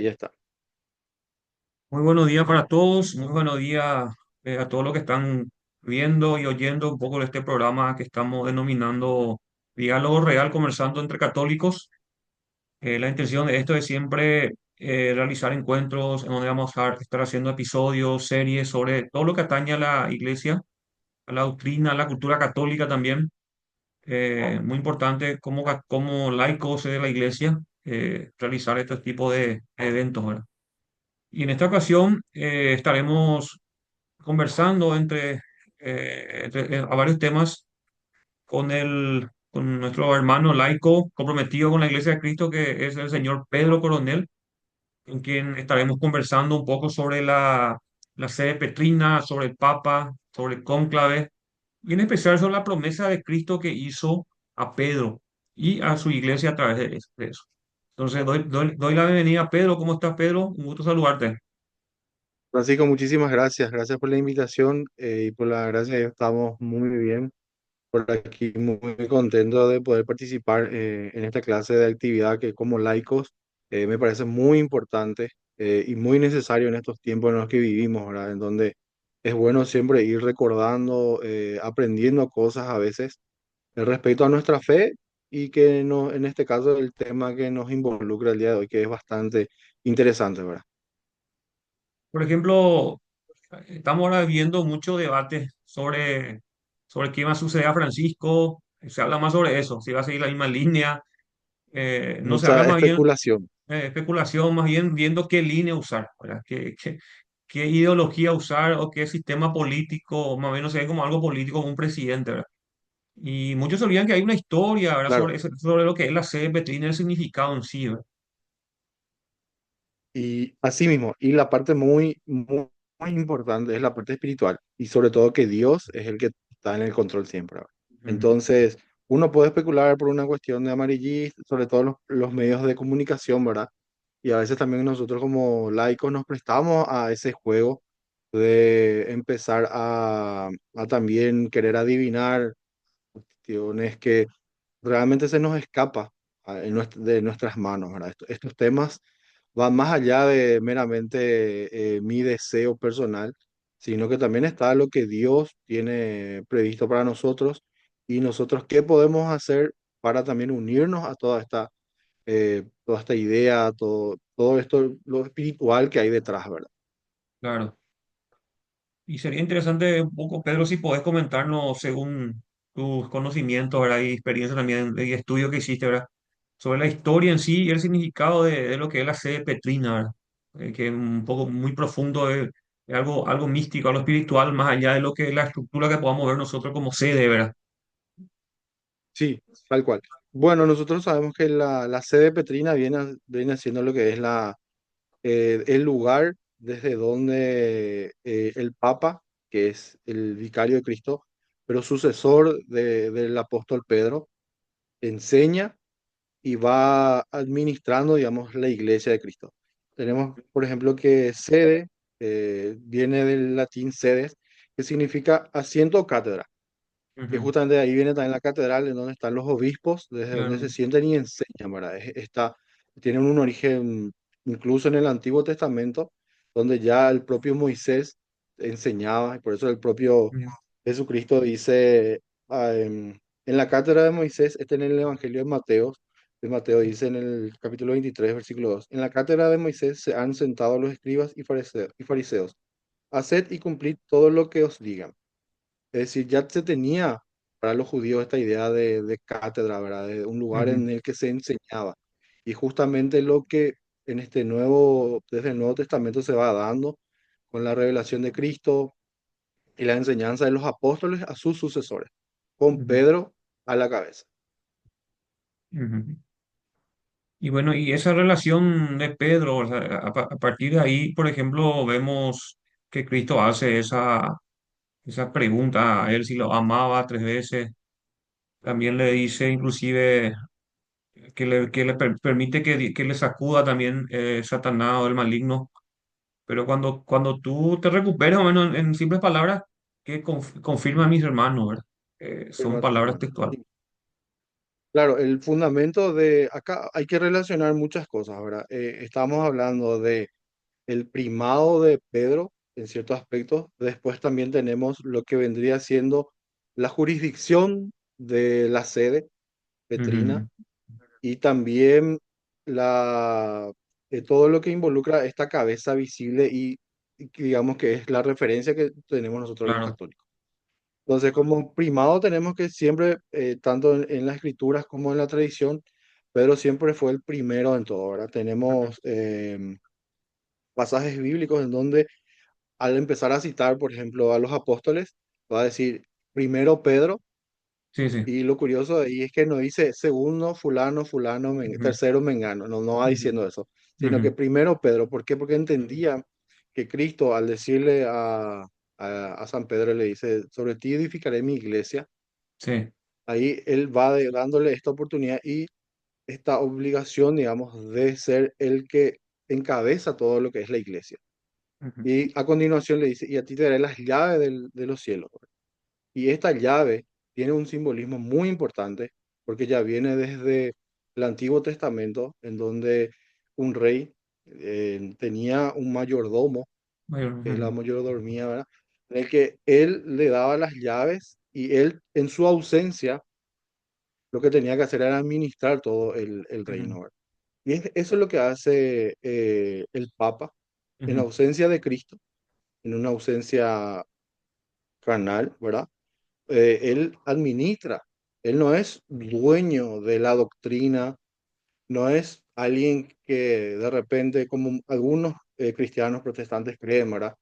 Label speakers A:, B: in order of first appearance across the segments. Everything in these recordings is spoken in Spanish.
A: Ahí está.
B: Muy buenos días para todos, muy buenos días a todos los que están viendo y oyendo un poco de este programa que estamos denominando Diálogo Real, conversando entre católicos. La intención de esto es siempre realizar encuentros en donde vamos a estar haciendo episodios, series sobre todo lo que atañe a la iglesia, a la doctrina, a la cultura católica también. Muy importante como laicos de la iglesia realizar este tipo de eventos, ¿verdad? Y en esta ocasión estaremos conversando a varios temas con nuestro hermano laico comprometido con la Iglesia de Cristo, que es el señor Pedro Coronel, con quien estaremos conversando un poco sobre la sede petrina, sobre el Papa, sobre el cónclave, y en especial sobre la promesa de Cristo que hizo a Pedro y a su iglesia a través de eso. Entonces, doy la bienvenida a Pedro. ¿Cómo estás, Pedro? Un gusto saludarte.
A: Francisco, muchísimas gracias. Gracias por la invitación y por la gracia. Estamos muy bien por aquí, muy contentos de poder participar en esta clase de actividad que como laicos me parece muy importante y muy necesario en estos tiempos en los que vivimos, ¿verdad? En donde es bueno siempre ir recordando, aprendiendo cosas a veces respecto a nuestra fe y que no, en este caso el tema que nos involucra el día de hoy, que es bastante interesante, ¿verdad?
B: Por ejemplo, estamos ahora viendo mucho debate sobre qué va a suceder a Francisco. Se habla más sobre eso, si va a seguir la misma línea. No se habla
A: Mucha
B: más bien
A: especulación.
B: especulación, más bien viendo qué línea usar, ¿verdad? Qué ideología usar o qué sistema político, más o menos se ve como algo político, como un presidente, ¿verdad? Y muchos se olvidan que hay una historia, ¿verdad?
A: Claro,
B: Sobre lo que es la sede petrina, el significado en sí, ¿verdad?
A: y así mismo, y la parte muy importante es la parte espiritual, y sobre todo que Dios es el que está en el control siempre, ¿verdad?
B: Ujú.
A: Entonces, uno puede especular por una cuestión de amarillismo, sobre todo los medios de comunicación, ¿verdad? Y a veces también nosotros como laicos nos prestamos a ese juego de empezar a también querer adivinar cuestiones que realmente se nos escapa de nuestras manos, ¿verdad? Estos temas van más allá de meramente mi deseo personal, sino que también está lo que Dios tiene previsto para nosotros y nosotros qué podemos hacer para también unirnos a toda esta idea, todo esto, lo espiritual que hay detrás, ¿verdad?
B: Claro. Y sería interesante un poco, Pedro, si podés comentarnos según tus conocimientos, ¿verdad? Y experiencia también y estudio que hiciste, ¿verdad? Sobre la historia en sí y el significado de lo que es la sede petrina, ¿verdad? Que es un poco muy profundo, es algo místico, algo espiritual, más allá de lo que es la estructura que podamos ver nosotros como sede, ¿verdad?
A: Sí, tal cual. Bueno, nosotros sabemos que la sede petrina viene siendo lo que es el lugar desde donde el Papa, que es el vicario de Cristo, pero sucesor del apóstol Pedro, enseña y va administrando, digamos, la iglesia de Cristo. Tenemos, por ejemplo, que sede viene del latín sedes, que significa asiento o cátedra, que
B: Ujú.
A: justamente de ahí viene también la catedral, en donde están los obispos, desde donde se
B: Claro.
A: sienten y enseñan, ¿verdad? Tienen un origen incluso en el Antiguo Testamento, donde ya el propio Moisés enseñaba, y por eso el propio
B: Ujú.
A: Jesucristo dice, en la cátedra de Moisés, este en el Evangelio de Mateo dice en el capítulo 23 versículo 2, en la cátedra de Moisés se han sentado los escribas y fariseos, haced y cumplid todo lo que os digan. Es decir, ya se tenía para los judíos esta idea de cátedra, ¿verdad? De un lugar
B: Ujú.
A: en el que se enseñaba. Y justamente lo que desde el Nuevo Testamento se va dando con la revelación de Cristo y la enseñanza de los apóstoles a sus sucesores, con
B: Ujú.
A: Pedro a la cabeza.
B: Ujú. Y bueno, y esa relación de Pedro, o sea, a partir de ahí, por ejemplo, vemos que Cristo hace esa pregunta a él si lo amaba 3 veces. También le dice inclusive que le permite que le sacuda también Satanás o el maligno. Pero cuando tú te recuperas, o menos en simples palabras, que confirma a mis hermanos, ¿verdad? Son
A: Firma a tus
B: palabras
A: hermanos.
B: textuales.
A: Claro, el fundamento de acá hay que relacionar muchas cosas, ¿verdad? Estamos hablando de el primado de Pedro en ciertos aspectos. Después también tenemos lo que vendría siendo la jurisdicción de la sede petrina
B: Ujú.
A: y también la, todo lo que involucra esta cabeza visible y que digamos que es la referencia que tenemos nosotros los
B: Claro.
A: católicos. Entonces, como primado tenemos que siempre, tanto en las escrituras como en la tradición, Pedro siempre fue el primero en todo, ¿verdad?
B: Ujú.
A: Tenemos pasajes bíblicos en donde al empezar a citar, por ejemplo, a los apóstoles, va a decir primero Pedro,
B: Sí, sí.
A: y lo curioso de ahí es que no dice segundo fulano,
B: Ujú.
A: tercero mengano, no, no va
B: Ujú.
A: diciendo eso, sino que
B: Ujú.
A: primero Pedro. ¿Por qué? Porque entendía que Cristo al decirle a San Pedro le dice, sobre ti edificaré mi iglesia,
B: Sí.
A: ahí él va dándole esta oportunidad y esta obligación, digamos, de ser el que encabeza todo lo que es la iglesia.
B: Ujú.
A: Y a continuación le dice, y a ti te daré las llaves de los cielos. Y esta llave tiene un simbolismo muy importante porque ya viene desde el Antiguo Testamento, en donde un rey tenía un mayordomo,
B: Mayor.
A: que es la
B: Ujú.
A: mayordomía, ¿verdad? En el que él le daba las llaves y él, en su ausencia, lo que tenía que hacer era administrar todo el
B: Ujú.
A: reino, ¿verdad? Y eso es lo que hace el Papa en
B: Ujú.
A: ausencia de Cristo, en una ausencia carnal, ¿verdad? Él administra, él no es dueño de la doctrina, no es alguien que de repente, como algunos cristianos protestantes creen, ¿verdad?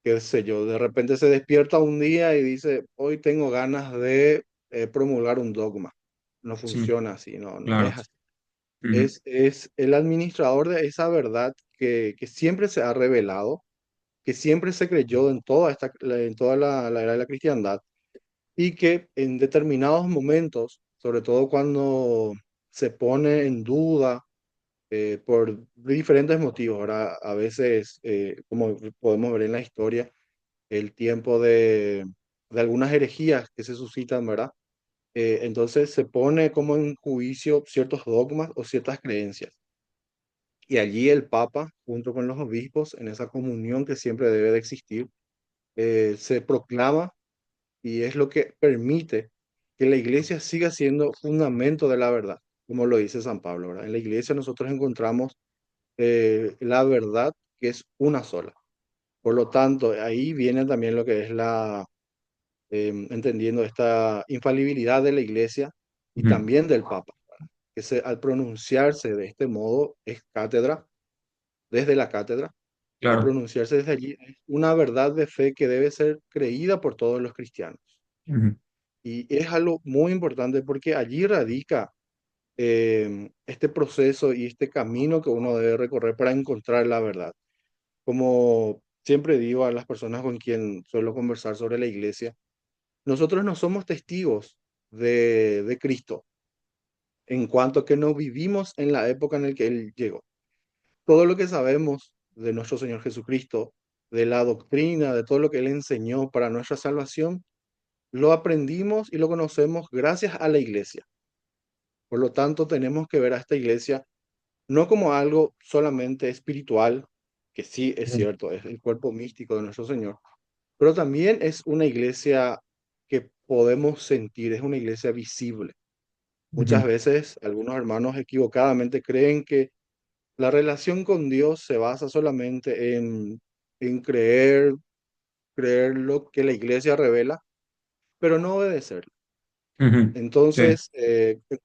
A: Qué sé yo, de repente se despierta un día y dice, hoy tengo ganas de promulgar un dogma. No
B: Sí,
A: funciona así, no, no
B: claro.
A: es así.
B: Ujú.
A: Es el administrador de esa verdad que siempre se ha revelado, que siempre se creyó en en toda la era de la cristiandad y que en determinados momentos, sobre todo cuando se pone en duda por diferentes motivos, ahora a veces, como podemos ver en la historia, el tiempo de algunas herejías que se suscitan, ¿verdad? Entonces se pone como en juicio ciertos dogmas o ciertas creencias. Y allí el Papa, junto con los obispos, en esa comunión que siempre debe de existir, se proclama y es lo que permite que la iglesia siga siendo fundamento de la verdad, como lo dice San Pablo, ¿verdad? En la iglesia nosotros encontramos la verdad que es una sola. Por lo tanto, ahí viene también lo que es entendiendo esta infalibilidad de la iglesia y
B: Ujú.
A: también del Papa, que al pronunciarse de este modo es cátedra, desde la cátedra, al
B: Claro.
A: pronunciarse desde allí, es una verdad de fe que debe ser creída por todos los cristianos.
B: Ujú.
A: Y es algo muy importante porque allí radica este proceso y este camino que uno debe recorrer para encontrar la verdad. Como siempre digo a las personas con quien suelo conversar sobre la iglesia, nosotros no somos testigos de Cristo en cuanto a que no vivimos en la época en la que Él llegó. Todo lo que sabemos de nuestro Señor Jesucristo, de la doctrina, de todo lo que Él enseñó para nuestra salvación, lo aprendimos y lo conocemos gracias a la iglesia. Por lo tanto, tenemos que ver a esta iglesia no como algo solamente espiritual, que sí es
B: Ujú.
A: cierto, es el cuerpo místico de nuestro Señor, pero también es una iglesia que podemos sentir, es una iglesia visible. Muchas
B: Ujú.
A: veces algunos hermanos equivocadamente creen que la relación con Dios se basa solamente en creer lo que la iglesia revela, pero no obedecer.
B: Ujú. Sí.
A: Entonces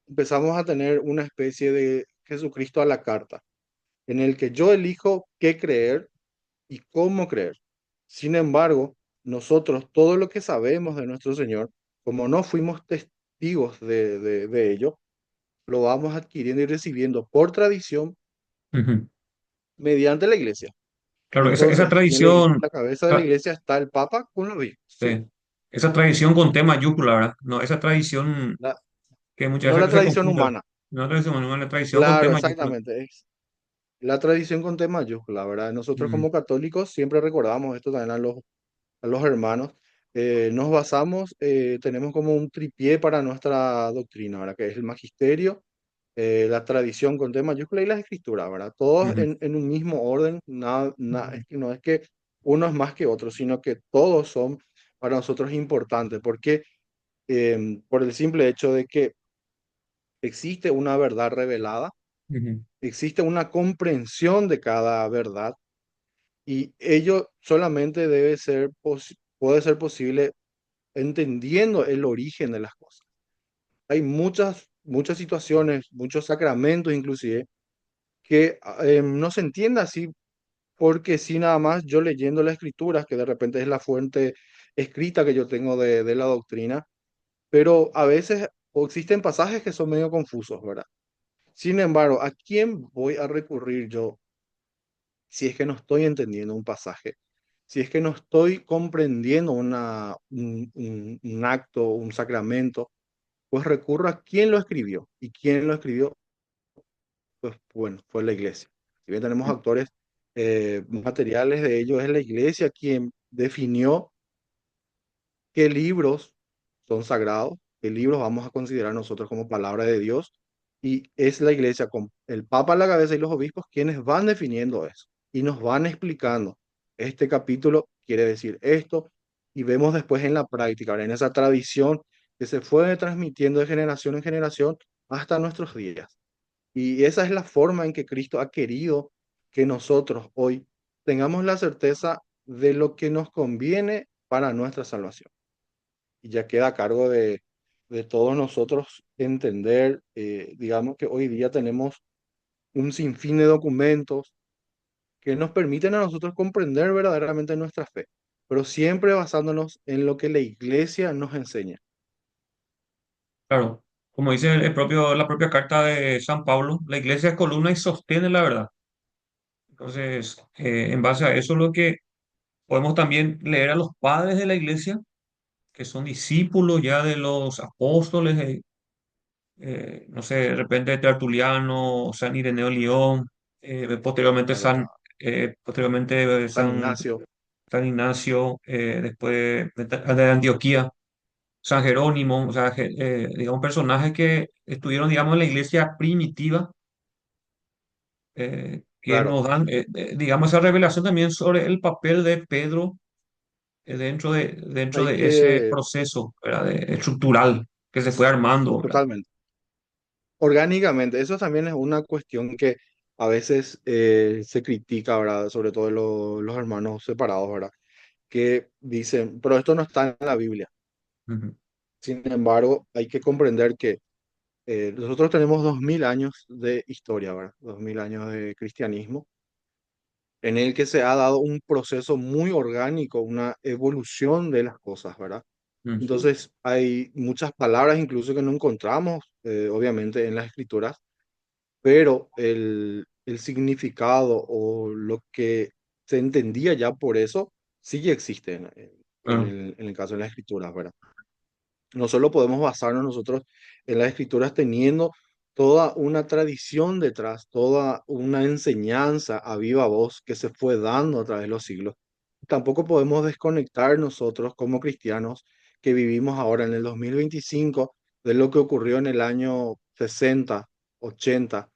A: empezamos a tener una especie de Jesucristo a la carta, en el que yo elijo qué creer y cómo creer. Sin embargo, nosotros todo lo que sabemos de nuestro Señor, como no fuimos testigos de ello, lo vamos adquiriendo y recibiendo por tradición
B: Ujú.
A: mediante la iglesia.
B: Claro, esa
A: Entonces, y en
B: tradición,
A: la cabeza de la
B: ah,
A: iglesia está el Papa con los obispos. Sí,
B: sí, esa tradición con T mayúscula, ¿verdad? No, esa tradición
A: la-
B: que muchas
A: no la
B: veces se
A: tradición
B: confunde.
A: humana.
B: No tradición, no, la tradición con T
A: Claro,
B: mayúscula.
A: exactamente. Es la tradición con T mayúscula, ¿verdad? Nosotros
B: Ujú.
A: como católicos siempre recordamos esto también a los hermanos, nos basamos, tenemos como un tripié para nuestra doctrina, ¿verdad? Que es el magisterio, la tradición con T mayúscula y las escrituras, ¿verdad? Todos
B: Ujú,
A: en un mismo orden, es que no es que uno es más que otro, sino que todos son para nosotros importantes, porque por el simple hecho de que existe una verdad revelada,
B: ujú,
A: existe una comprensión de cada verdad y ello solamente puede ser posible entendiendo el origen de las cosas. Hay muchas situaciones, muchos sacramentos inclusive, que no se entiende así porque sí nada más yo leyendo las escrituras, que de repente es la fuente escrita que yo tengo de la doctrina, pero a veces o existen pasajes que son medio confusos, ¿verdad? Sin embargo, ¿a quién voy a recurrir yo si es que no estoy entendiendo un pasaje? Si es que no estoy comprendiendo un acto, un sacramento, pues recurro a quién lo escribió. ¿Y quién lo escribió? Pues bueno, fue la iglesia. Si bien tenemos actores materiales de ello, es la iglesia quien definió qué libros son sagrados, qué libros vamos a considerar nosotros como palabra de Dios, y es la iglesia con el Papa a la cabeza y los obispos quienes van definiendo eso y nos van explicando. Este capítulo quiere decir esto, y vemos después en la práctica, ¿verdad? En esa tradición que se fue transmitiendo de generación en generación hasta nuestros días. Y esa es la forma en que Cristo ha querido que nosotros hoy tengamos la certeza de lo que nos conviene para nuestra salvación. Y ya queda a cargo de todos nosotros entender, digamos que hoy día tenemos un sinfín de documentos que nos permiten a nosotros comprender verdaderamente nuestra fe, pero siempre basándonos en lo que la iglesia nos enseña.
B: claro, como dice la propia carta de San Pablo, la iglesia es columna y sostiene la verdad. Entonces, en base a eso, lo que podemos también leer a los padres de la iglesia, que son discípulos ya de los apóstoles, no sé, de repente Tertuliano, San Ireneo de León, posteriormente
A: Claro,
B: San,
A: San Ignacio,
B: San Ignacio, después de Antioquía, San Jerónimo, o sea, digamos, personajes que estuvieron, digamos, en la iglesia primitiva, que
A: claro,
B: nos dan, digamos, esa revelación también sobre el papel de Pedro dentro
A: hay
B: de ese
A: que,
B: proceso, ¿verdad? Estructural que se fue armando, ¿verdad?
A: totalmente. Orgánicamente, eso también es una cuestión que a veces se critica, ¿verdad? Sobre todo los hermanos separados, ¿verdad? Que dicen, pero esto no está en la Biblia.
B: Ujú,
A: Sin embargo, hay que comprender que nosotros tenemos 2000 años de historia, ¿verdad? 2000 años de cristianismo, en el que se ha dado un proceso muy orgánico, una evolución de las cosas, ¿verdad?
B: ujú,
A: Entonces, hay muchas palabras incluso que no encontramos, obviamente, en las escrituras, pero el significado o lo que se entendía ya por eso sí existe
B: claro,
A: en el caso de las escrituras, ¿verdad? No solo podemos basarnos nosotros en las escrituras teniendo toda una tradición detrás, toda una enseñanza a viva voz que se fue dando a través de los siglos. Tampoco podemos desconectar nosotros como cristianos que vivimos ahora en el 2025 de lo que ocurrió en el año 60, 80,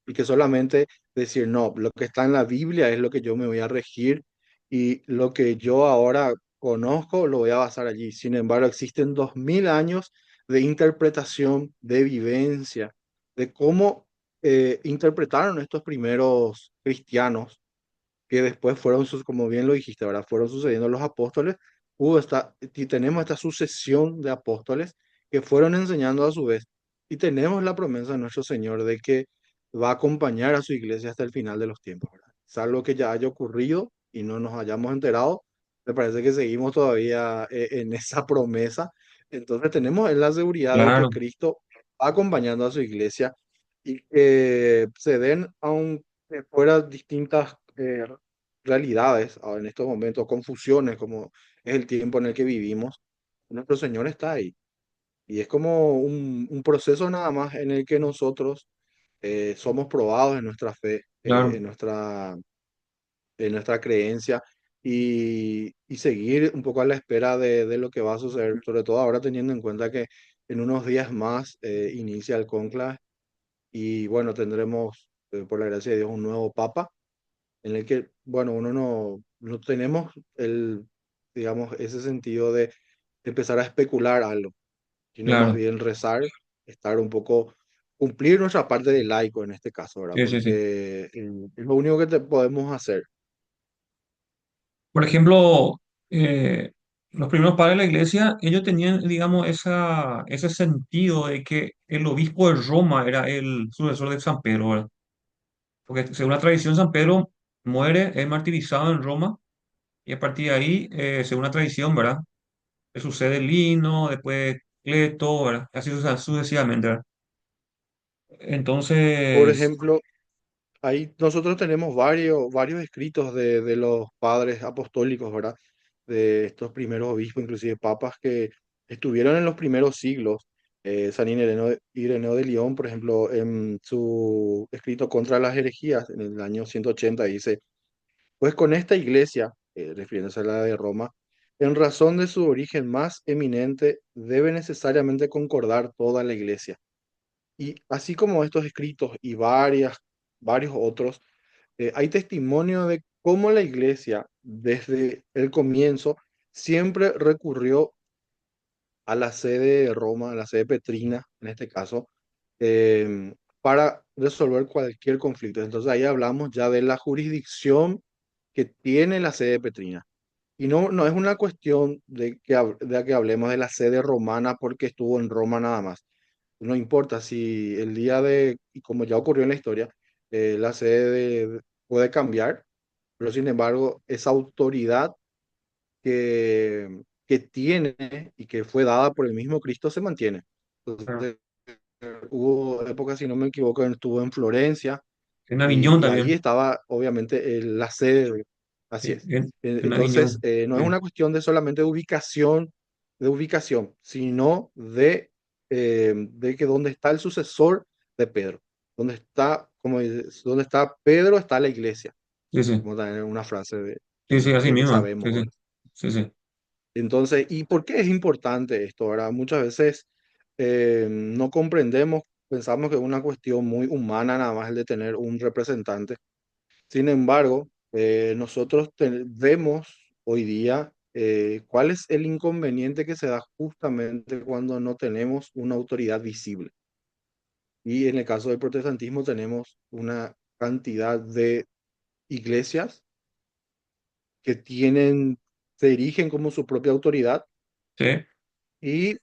A: y que solamente decir, no, lo que está en la Biblia es lo que yo me voy a regir y lo que yo ahora conozco lo voy a basar allí. Sin embargo, existen 2000 años de interpretación, de vivencia, de cómo interpretaron estos primeros cristianos que después fueron, como bien lo dijiste, ¿verdad? Fueron sucediendo los apóstoles. Y tenemos esta sucesión de apóstoles que fueron enseñando a su vez. Y tenemos la promesa de nuestro Señor de que va a acompañar a su iglesia hasta el final de los tiempos, ¿verdad? Salvo que ya haya ocurrido y no nos hayamos enterado, me parece que seguimos todavía en esa promesa. Entonces tenemos la seguridad de que
B: claro,
A: Cristo va acompañando a su iglesia y que se den, aunque fuera distintas realidades en estos momentos, confusiones, como es el tiempo en el que vivimos, nuestro Señor está ahí. Y es como un proceso nada más en el que nosotros somos probados en nuestra fe,
B: claro.
A: en nuestra creencia, y seguir un poco a la espera de lo que va a suceder, sobre todo ahora teniendo en cuenta que en unos días más inicia el cónclave y bueno, tendremos, por la gracia de Dios, un nuevo papa en el que, bueno, uno no tenemos digamos, ese sentido de empezar a especular algo, sino más
B: claro,
A: bien rezar, estar un poco, cumplir nuestra parte de laico en este caso, ¿verdad?
B: sí, sí, sí.
A: Porque es lo único que podemos hacer.
B: Por ejemplo, eh, los primeros padres de la iglesia, ellos tenían, digamos, ese sentido de que el obispo de Roma era el sucesor de San Pedro, ¿verdad? Porque según la tradición, San Pedro muere, es martirizado en Roma, y a partir de ahí, según la tradición, ¿verdad? Le sucede Lino, después Cleto, ¿verdad? Así sucesivamente, ¿verdad?
A: Por
B: Entonces,
A: ejemplo, ahí nosotros tenemos varios escritos de los padres apostólicos, ¿verdad? De estos primeros obispos, inclusive papas, que estuvieron en los primeros siglos. San Ireneo de León, por ejemplo, en su escrito contra las herejías, en el año 180, dice, pues con esta iglesia, refiriéndose a la de Roma, en razón de su origen más eminente, debe necesariamente concordar toda la iglesia. Y así como estos escritos y varios otros, hay testimonio de cómo la iglesia desde el comienzo siempre recurrió a la sede de Roma, a la sede petrina en este caso, para resolver cualquier conflicto. Entonces ahí hablamos ya de la jurisdicción que tiene la sede petrina. Y no es una cuestión de que hablemos de la sede romana porque estuvo en Roma nada más. No importa si el día de, y como ya ocurrió en la historia, la sede puede cambiar, pero sin embargo, esa autoridad que tiene y que fue dada por el mismo Cristo se mantiene.
B: claro,
A: Entonces, hubo épocas, si no me equivoco, estuvo en Florencia
B: en Aviñón
A: y ahí
B: también,
A: estaba obviamente la sede, así
B: sí,
A: es.
B: en
A: Entonces,
B: Aviñón,
A: no es
B: sí,
A: una cuestión de solamente de ubicación, sino de que donde está el sucesor de Pedro, donde está, donde está Pedro está la iglesia,
B: sí, sí,
A: como también una frase
B: sí, sí, así
A: que
B: mismo,
A: sabemos,
B: sí, sí,
A: ¿verdad?
B: sí, sí,
A: Entonces, ¿y por qué es importante esto, verdad? Muchas veces no comprendemos, pensamos que es una cuestión muy humana nada más el de tener un representante. Sin embargo, nosotros vemos hoy día cuál es el inconveniente que se da justamente cuando no tenemos una autoridad visible. Y en el caso del protestantismo tenemos una cantidad de iglesias que se erigen como su propia autoridad
B: sí,
A: y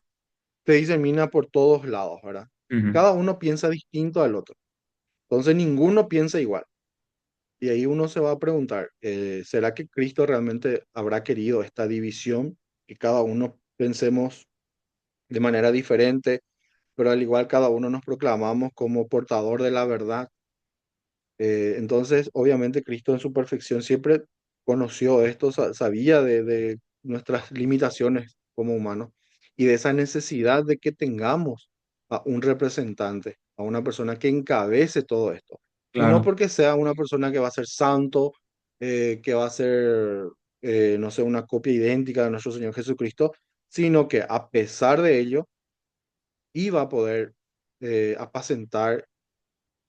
A: se disemina por todos lados, ¿verdad?
B: ujú,
A: Cada uno piensa distinto al otro. Entonces ninguno piensa igual. Y ahí uno se va a preguntar, ¿será que Cristo realmente habrá querido esta división? Que cada uno pensemos de manera diferente, pero al igual cada uno nos proclamamos como portador de la verdad. Entonces, obviamente Cristo en su perfección siempre conoció esto, sabía de nuestras limitaciones como humanos y de esa necesidad de que tengamos a un representante, a una persona que encabece todo esto. Y no
B: claro,
A: porque sea una persona que va a ser santo, que va a ser, no sé, una copia idéntica de nuestro Señor Jesucristo, sino que a pesar de ello, iba a poder apacentar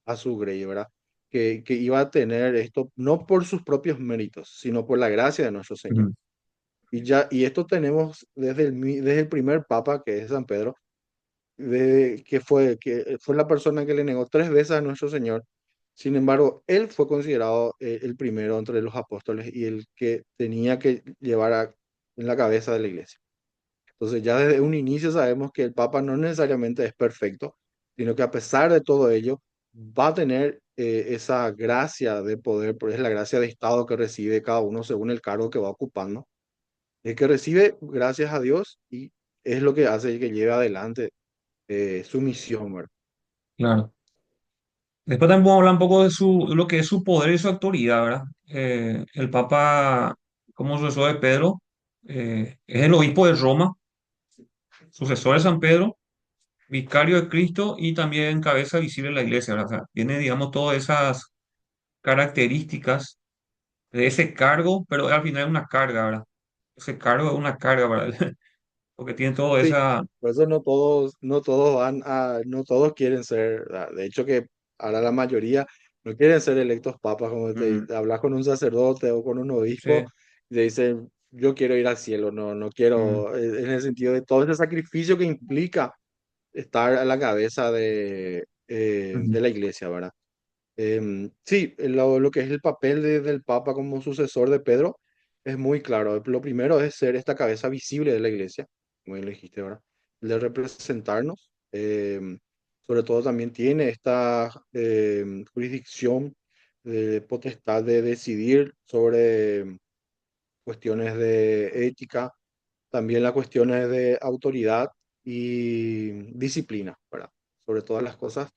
A: a su grey, ¿verdad? Que iba a tener esto no por sus propios méritos, sino por la gracia de nuestro Señor.
B: ujú,
A: Y esto tenemos desde el primer papa, que es San Pedro, que fue la persona que le negó tres veces a nuestro Señor. Sin embargo, él fue considerado el primero entre los apóstoles y el que tenía que en la cabeza de la iglesia. Entonces ya desde un inicio sabemos que el Papa no necesariamente es perfecto, sino que a pesar de todo ello va a tener esa gracia de poder, porque es la gracia de Estado que recibe cada uno según el cargo que va ocupando, es que recibe gracias a Dios y es lo que hace que lleve adelante su misión, ¿verdad?
B: claro. Después también vamos a hablar un poco de lo que es su poder y su autoridad, ¿verdad? El Papa, como sucesor de Pedro, es el obispo de Roma, sucesor de San Pedro, vicario de Cristo y también cabeza visible de la iglesia, ¿verdad? O sea, tiene, digamos, todas esas características de ese cargo, pero al final es una carga, ¿verdad? Ese cargo es una carga para él, porque tiene toda
A: Sí,
B: esa...
A: por eso no todos quieren ser, ¿verdad? De hecho que ahora la mayoría no quieren ser electos papas, como
B: Ujú,
A: te hablas con un sacerdote o con un obispo,
B: sí,
A: y te dicen, yo quiero ir al cielo, no
B: mm,
A: quiero, en el sentido de todo ese sacrificio que implica estar a la cabeza de
B: ujú,
A: la iglesia, ¿verdad? Sí, lo que es el papel del Papa como sucesor de Pedro es muy claro. Lo primero es ser esta cabeza visible de la iglesia, como bien lo dijiste ahora, el de representarnos. Sobre todo también tiene esta jurisdicción de potestad de decidir sobre cuestiones de ética, también las cuestiones de autoridad y disciplina, ¿verdad? Sobre todas las cosas,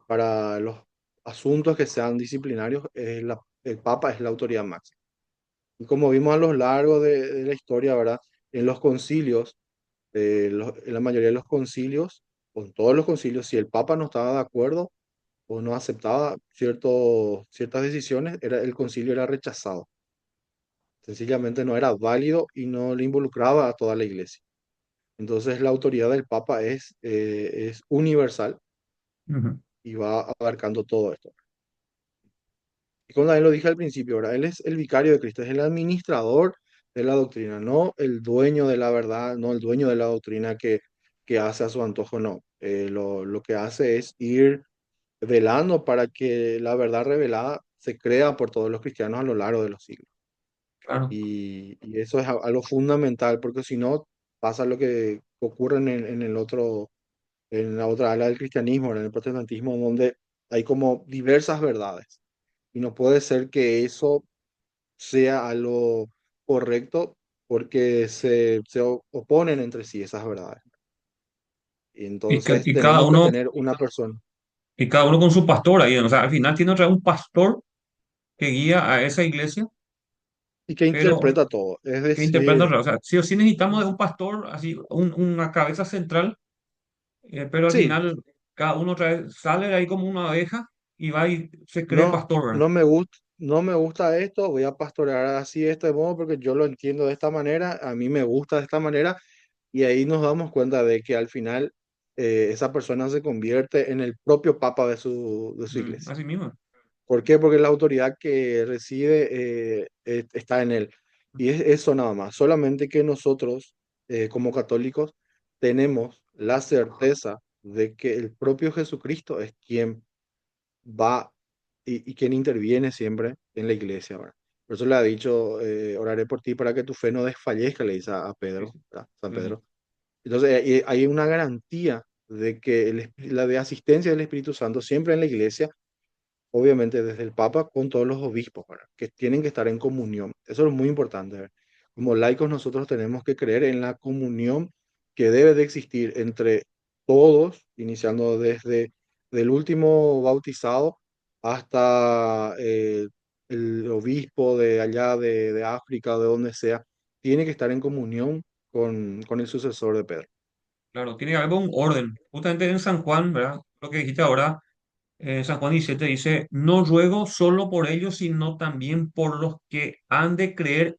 A: para los asuntos que sean disciplinarios, el Papa es la autoridad máxima. Y como vimos a lo largo de la historia, ¿verdad? En los concilios, en la mayoría de los concilios, con todos los concilios, si el Papa no estaba de acuerdo o no aceptaba ciertas decisiones, el concilio era rechazado. Sencillamente no era válido y no le involucraba a toda la iglesia. Entonces la autoridad del Papa es universal
B: ujú.
A: y va abarcando todo esto. Y como también lo dije al principio, ¿verdad? Él es el vicario de Cristo, es el administrador de la doctrina, no el dueño de la verdad, no el dueño de la doctrina que hace a su antojo, no. Lo que hace es ir velando para que la verdad revelada se crea por todos los cristianos a lo largo de los siglos.
B: Claro.
A: Y eso es algo fundamental, porque si no pasa lo que ocurre en el otro en la otra ala del cristianismo, en el protestantismo, donde hay como diversas verdades. Y no puede ser que eso sea algo correcto porque se oponen entre sí esas verdades. Y entonces
B: Y cada
A: tenemos que
B: uno,
A: tener una persona.
B: y cada uno con su pastor ahí, o sea, al final tiene otra vez un pastor que guía a esa iglesia,
A: Y que
B: pero
A: interpreta todo. Es
B: que interpreta,
A: decir,
B: o sea, sí o sí necesitamos de un pastor, así, una cabeza central, pero al
A: sí,
B: final cada uno sale de ahí como una abeja y va y se cree
A: no,
B: pastor, ¿verdad?
A: no me gusta esto, voy a pastorear así de este modo porque yo lo entiendo de esta manera, a mí me gusta de esta manera. Y ahí nos damos cuenta de que al final esa persona se convierte en el propio papa de su iglesia.
B: Así mismo.
A: ¿Por qué? Porque la autoridad que recibe está en él. Y es eso nada más. Solamente que nosotros, como católicos, tenemos la certeza de que el propio Jesucristo es quien va y quien interviene siempre en la iglesia, ¿verdad? Por eso le ha dicho, oraré por ti para que tu fe no desfallezca, le dice a
B: Sí,
A: Pedro,
B: sí,
A: ¿verdad? San
B: sí, sí,
A: Pedro. Entonces, hay una garantía de que la de asistencia del Espíritu Santo siempre en la iglesia, obviamente desde el Papa con todos los obispos, ¿verdad? Que tienen que estar en comunión. Eso es muy importante, ¿verdad? Como laicos nosotros tenemos que creer en la comunión que debe de existir entre todos, iniciando desde el último bautizado hasta el obispo de allá de África, de donde sea, tiene que estar en comunión con el sucesor de Pedro.
B: claro, tiene que haber un orden. Justamente en San Juan, ¿verdad? Lo que dijiste ahora, San Juan 17 dice, no ruego solo por ellos, sino también por los que han de creer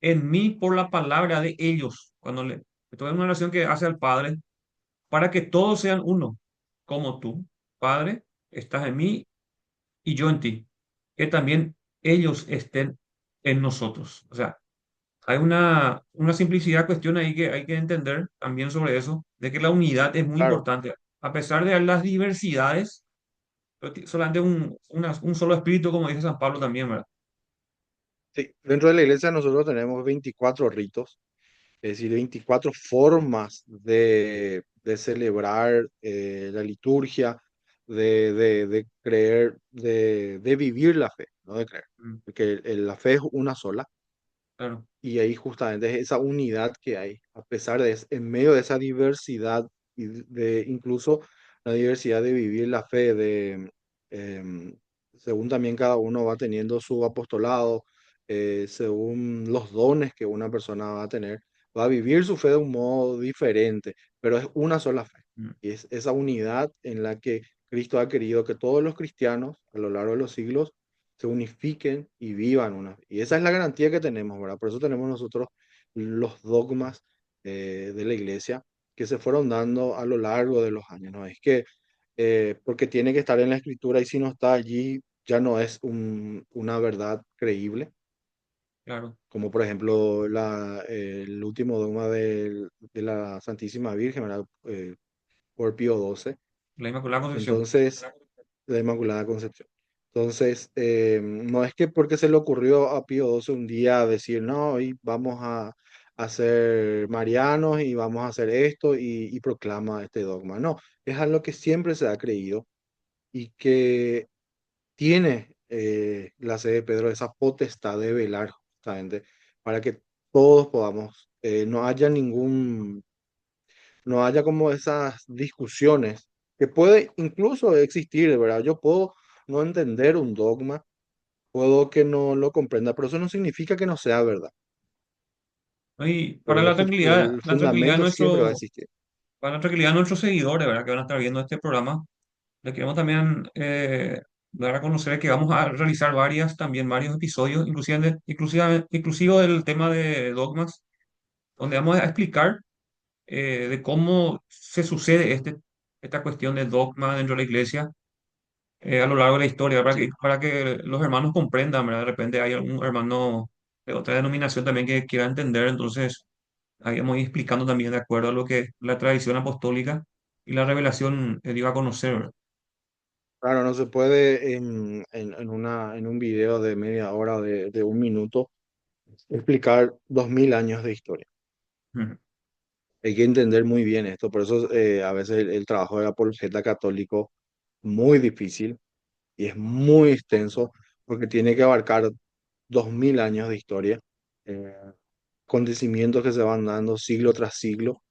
B: en mí por la palabra de ellos. Esto es una oración que hace al Padre, para que todos sean uno, como tú, Padre, estás en mí y yo en ti, que también ellos estén en nosotros. O sea, hay una simplicidad cuestión ahí que hay que entender también sobre eso, de que la unidad es muy
A: Claro,
B: importante. A pesar de las diversidades, solamente un solo espíritu, como dice San Pablo también, ¿verdad?
A: sí. Dentro de la iglesia nosotros tenemos 24 ritos, es decir, 24 formas de celebrar la liturgia, de creer, de vivir la fe, no de creer.
B: Mm,
A: Porque la fe es una sola
B: claro.
A: y ahí justamente es esa unidad que hay, a pesar de, en medio de esa diversidad y de incluso la diversidad de vivir la fe, em, según también cada uno va teniendo su apostolado, según los dones que una persona va a tener, va a vivir su fe de un modo diferente, pero es una sola fe.
B: Mm,
A: Y es esa unidad en la que Cristo ha querido que todos los cristianos a lo largo de los siglos se unifiquen y vivan una. Y esa es la garantía que tenemos, ¿verdad? Por eso tenemos nosotros los dogmas de la iglesia que se fueron dando a lo largo de los años, ¿no? Es que porque tiene que estar en la escritura y si no está allí ya no es una verdad creíble,
B: claro.
A: como por ejemplo el último dogma de la Santísima Virgen, ¿verdad? Por Pío XII.
B: La Inmaculada Concepción.
A: Entonces, la Inmaculada Concepción. Entonces, no es que porque se le ocurrió a Pío XII un día decir, no, hoy vamos a ser marianos y vamos a hacer esto y proclama este dogma. No, es algo que siempre se ha creído y que tiene la sede de Pedro esa potestad de velar justamente para que todos podamos, no haya como esas discusiones que puede incluso existir, de verdad. Yo puedo no entender un dogma, puedo que no lo comprenda, pero eso no significa que no sea verdad.
B: ¿No? Y
A: Pero el
B: la tranquilidad de
A: fundamento siempre va a
B: nuestro,
A: existir.
B: para la tranquilidad de nuestros seguidores, ¿verdad? Que van a estar viendo este programa, les queremos también dar a conocer que vamos a realizar varios episodios, inclusive del tema de dogmas, donde vamos a explicar de cómo se sucede esta cuestión de dogma dentro de la iglesia a lo largo de la historia,
A: Sí.
B: para que los hermanos comprendan, ¿verdad? De repente hay algún hermano de otra denominación también que quiera entender, entonces ahí vamos a ir explicando también de acuerdo a lo que la tradición apostólica y la revelación dio a conocer, ¿verdad?
A: Claro, no se puede en un video de media hora o de un minuto explicar 2000 años de historia.
B: Ujú.
A: Hay que entender muy bien esto, por eso a veces el trabajo del apologeta católico muy difícil y es muy extenso porque tiene que abarcar 2000 años de historia, eh, acontecimientos que se van dando siglo tras siglo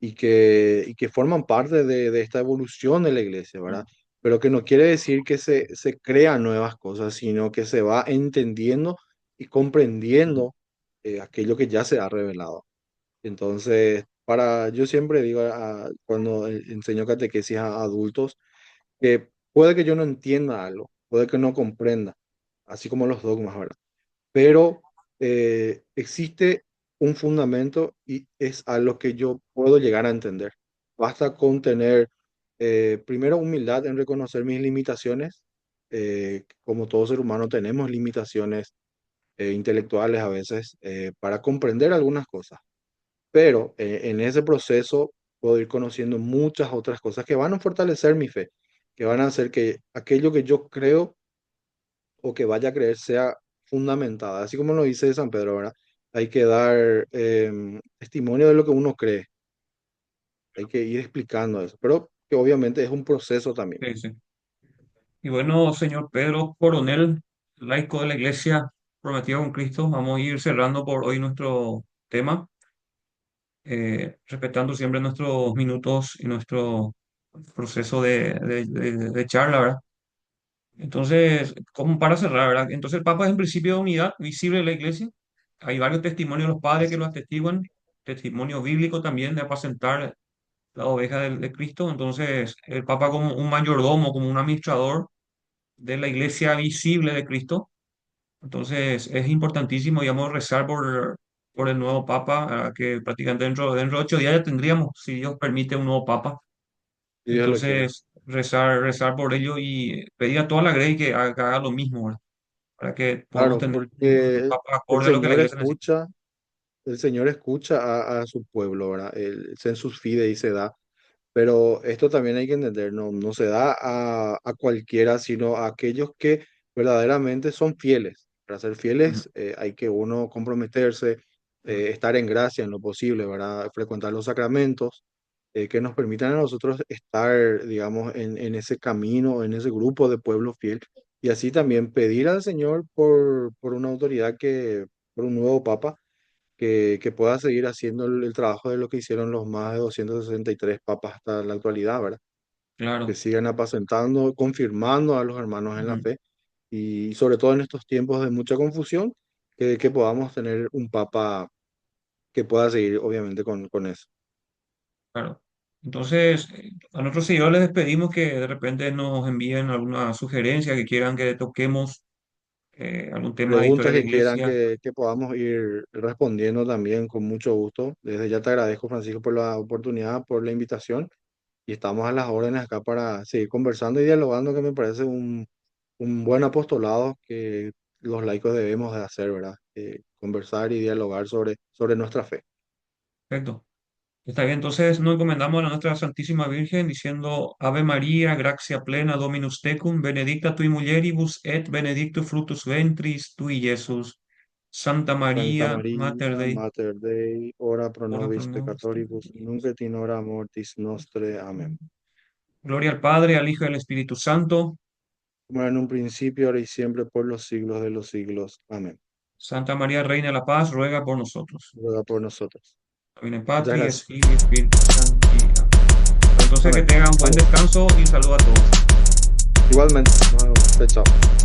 A: y que forman parte de esta evolución de la iglesia, ¿verdad? Pero que no quiere decir que se crean nuevas cosas, sino que se va entendiendo y comprendiendo aquello que ya se ha revelado. Entonces, yo siempre digo cuando enseño catequesis a adultos, que puede que yo no entienda algo, puede que no comprenda, así como los dogmas, ¿verdad? Pero existe un fundamento y es a lo que yo puedo llegar a entender. Basta con tener, primero, humildad en reconocer mis limitaciones. Como todo ser humano tenemos limitaciones intelectuales a veces para comprender algunas cosas, pero en ese proceso puedo ir conociendo muchas otras cosas que van a fortalecer mi fe, que van a hacer que aquello que yo creo o que vaya a creer sea fundamentada. Así como lo dice San Pedro, ¿verdad? Hay que dar testimonio de lo que uno cree, hay que ir explicando eso, pero que obviamente es un proceso también.
B: Sí, sí. Y bueno, señor Pedro Coronel, laico de la Iglesia prometido con Cristo, vamos a ir cerrando por hoy nuestro tema, respetando siempre nuestros minutos y nuestro proceso de charla, ¿verdad? Entonces, como para cerrar, ¿verdad? Entonces el Papa es en principio de unidad visible de la Iglesia. Hay varios testimonios de los padres que
A: Así
B: lo
A: es.
B: atestiguan, testimonio bíblico también de apacentar la oveja de Cristo. Entonces, el Papa como un mayordomo, como un administrador de la Iglesia visible de Cristo. Entonces, es importantísimo, digamos, rezar por el nuevo Papa, que prácticamente dentro de 8 días ya tendríamos, si Dios permite, un nuevo Papa.
A: Si Dios lo quiere.
B: Entonces, rezar por ello y pedir a toda la grey que haga lo mismo, ¿verdad? Para que podamos
A: Claro,
B: tener un
A: porque
B: Papa
A: el
B: acorde a lo que la
A: Señor
B: Iglesia necesita.
A: escucha, el Señor escucha a su pueblo, ¿verdad? El census fide y se da. Pero esto también hay que entender, no se da a cualquiera, sino a aquellos que verdaderamente son fieles. Para ser
B: Ujú,
A: fieles hay que uno comprometerse, estar en gracia en lo posible, ¿verdad? Frecuentar los sacramentos que nos permitan a nosotros estar, digamos, en ese camino, en ese grupo de pueblo fiel. Y así también pedir al Señor por una autoridad por un nuevo papa que pueda seguir haciendo el trabajo de lo que hicieron los más de 263 papas hasta la actualidad, ¿verdad? Que
B: claro.
A: sigan apacentando, confirmando a los hermanos en la
B: Ujú,
A: fe y sobre todo en estos tiempos de mucha confusión, que podamos tener un papa que pueda seguir obviamente con eso.
B: claro. Entonces, a nuestros seguidores les pedimos que de repente nos envíen alguna sugerencia que quieran que toquemos algún tema de historia
A: Preguntas
B: de la
A: que quieran
B: iglesia.
A: que podamos ir respondiendo también con mucho gusto. Desde ya te agradezco, Francisco, por la oportunidad, por la invitación y estamos a las órdenes acá para seguir conversando y dialogando, que me parece un buen apostolado que los laicos debemos de hacer, ¿verdad? Conversar y dialogar sobre nuestra fe.
B: Perfecto. Está bien, entonces nos encomendamos a la nuestra Santísima Virgen diciendo Ave María, gracia plena, Dominus tecum, benedicta tui mulieribus et benedictus fructus ventris tui, Jesús. Santa
A: Santa
B: María, Mater
A: Maria,
B: Dei,
A: Mater Dei, ora pro
B: ora pro
A: nobis
B: nobis
A: peccatoribus, nunc
B: peccatoribus.
A: et in hora mortis nostre. Amén.
B: Gloria al Padre, al Hijo y al Espíritu Santo.
A: Como era en un principio, ahora y siempre, por los siglos de los siglos. Amén.
B: Santa María, Reina de la Paz, ruega por nosotros.
A: Ruega por nosotros.
B: Domine
A: Muchas
B: Patris,
A: gracias.
B: Filii, Spiritus Sancti. Amén. Bueno, entonces que
A: Amén.
B: tengan un buen
A: Vamos.
B: descanso y saludo a todos.
A: Igualmente. Nos vemos. Chao. Chao.